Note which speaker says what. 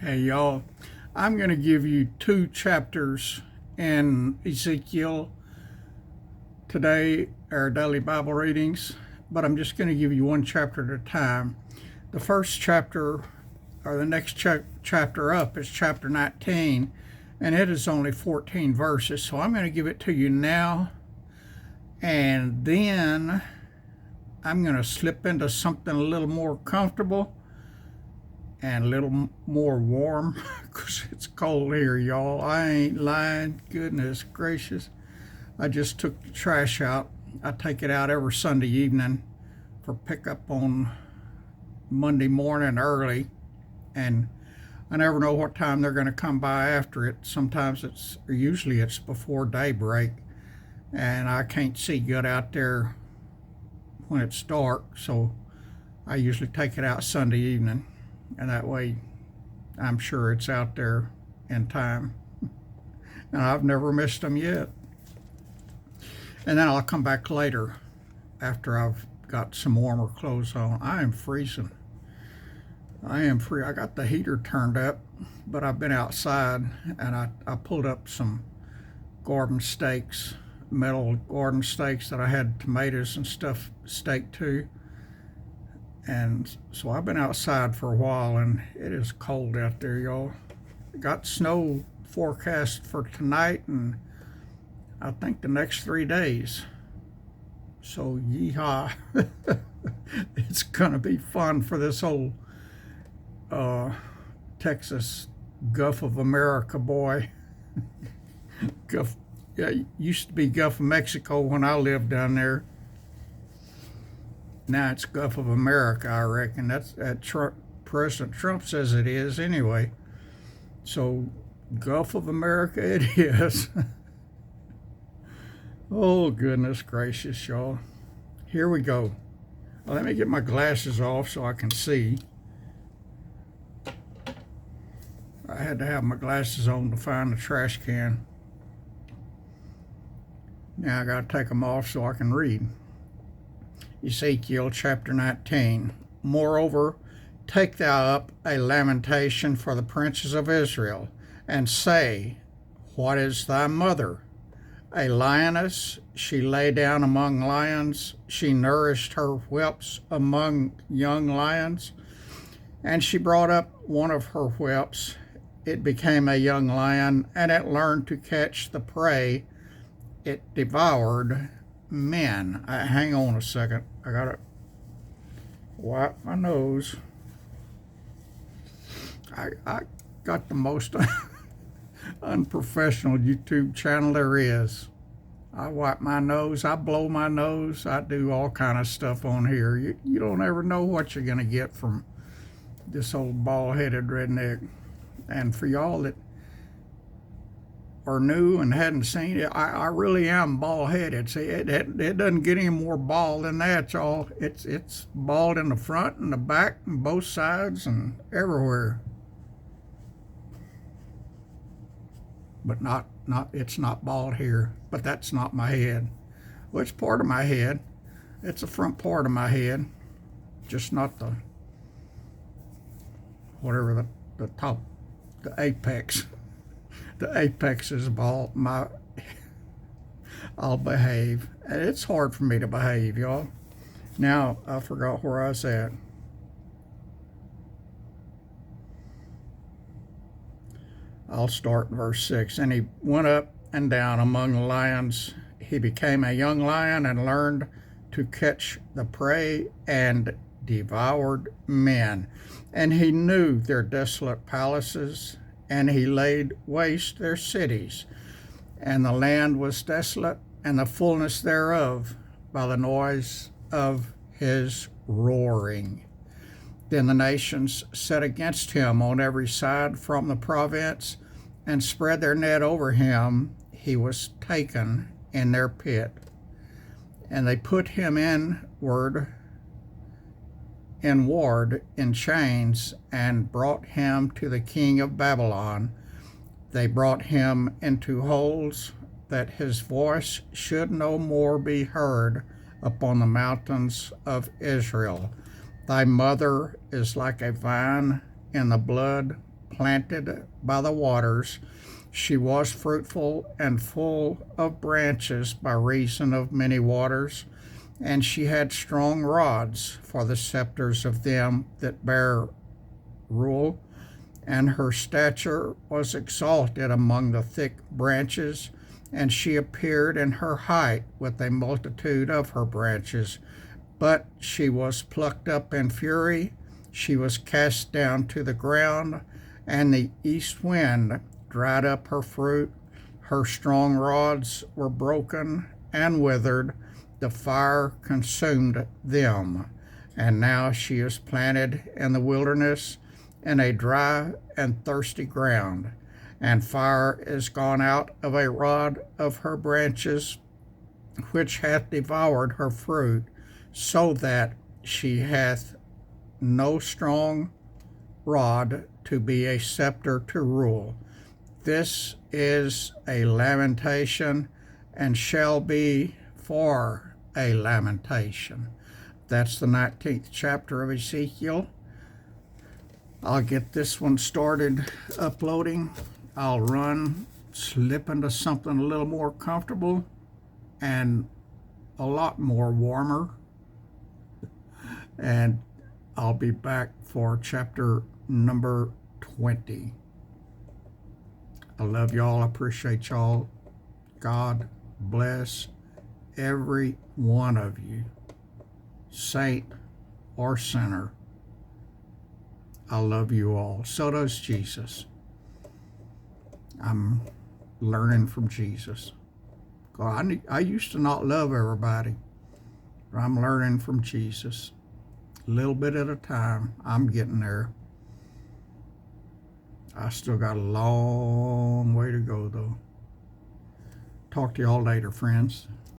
Speaker 1: Hey y'all, I'm going to give you 2 chapters in Ezekiel today, our daily Bible readings, but I'm just going to give you 1 chapter at a time. The first chapter, or the next chapter up, is chapter 19, and it is only 14 verses, so I'm going to give it to you now, and then I'm going to slip into something a little more comfortable and a little more warm because it's cold here, y'all. I ain't lying. Goodness gracious. I just took the trash out. I take it out every Sunday evening for pickup on Monday morning early, and I never know what time they're going to come by after it. Sometimes usually it's before daybreak, and I can't see good out there when it's dark, so I usually take it out Sunday evening. And that way I'm sure it's out there in time. And I've never missed them yet. And then I'll come back later after I've got some warmer clothes on. I am freezing. I am free. I got the heater turned up, but I've been outside and I pulled up some garden stakes, metal garden stakes that I had tomatoes and stuff staked to. And so I've been outside for a while, and it is cold out there, y'all. Got snow forecast for tonight and I think the next 3 days. So yeehaw. It's gonna be fun for this old Texas Gulf of America boy. Gulf, yeah, it used to be Gulf of Mexico when I lived down there. Now it's Gulf of America, I reckon. That's President Trump says it is anyway. So Gulf of America it is. Oh, goodness gracious, y'all. Here we go. Well, let me get my glasses off so I can see. I had to have my glasses on to find the trash can. Now I got to take them off so I can read. Ezekiel chapter 19. Moreover, take thou up a lamentation for the princes of Israel, and say, What is thy mother? A lioness, she lay down among lions, she nourished her whelps among young lions, and she brought up one of her whelps. It became a young lion, and it learned to catch the prey. It devoured men. Hang on a second. I gotta wipe my nose. I got the most unprofessional YouTube channel there is. I wipe my nose, I blow my nose, I do all kind of stuff on here. You don't ever know what you're gonna get from this old bald-headed redneck. And for y'all that are new and hadn't seen it, I really am bald-headed. See, it doesn't get any more bald than that, y'all. It's bald in the front and the back and both sides and everywhere. But it's not bald here. But that's not my head. Well, it's part of my head. It's the front part of my head, just not the whatever the top, the apex. The apex is bald. I'll behave. It's hard for me to behave, y'all. Now, I forgot where I was at. I'll start in verse 6. And he went up and down among the lions. He became a young lion and learned to catch the prey and devoured men. And he knew their desolate palaces, and he laid waste their cities. And the land was desolate, and the fullness thereof, by the noise of his roaring. Then the nations set against him on every side from the province, and spread their net over him. He was taken in their pit. And they put him in ward in chains, and brought him to the king of Babylon. They brought him into holes, that his voice should no more be heard upon the mountains of Israel. Thy mother is like a vine in the blood planted by the waters. She was fruitful and full of branches by reason of many waters, and she had strong rods for the scepters of them that bear rule, and her stature was exalted among the thick branches, and she appeared in her height with a multitude of her branches. But she was plucked up in fury, she was cast down to the ground, and the east wind dried up her fruit. Her strong rods were broken and withered, the fire consumed them. And now she is planted in the wilderness, in a dry and thirsty ground, and fire is gone out of a rod of her branches, which hath devoured her fruit, so that she hath no strong rod to be a scepter to rule. This is a lamentation, and shall be for a lamentation. That's the 19th chapter of Ezekiel. I'll get this one started uploading. I'll run, slip into something a little more comfortable and a lot more warmer. And I'll be back for chapter number 20. I love y'all. I appreciate y'all. God bless every one of you, saint or sinner. I love you all. So does Jesus. I'm learning from Jesus. I used to not love everybody, but I'm learning from Jesus. A little bit at a time. I'm getting there. I still got a long way to go, though. Talk to y'all later, friends.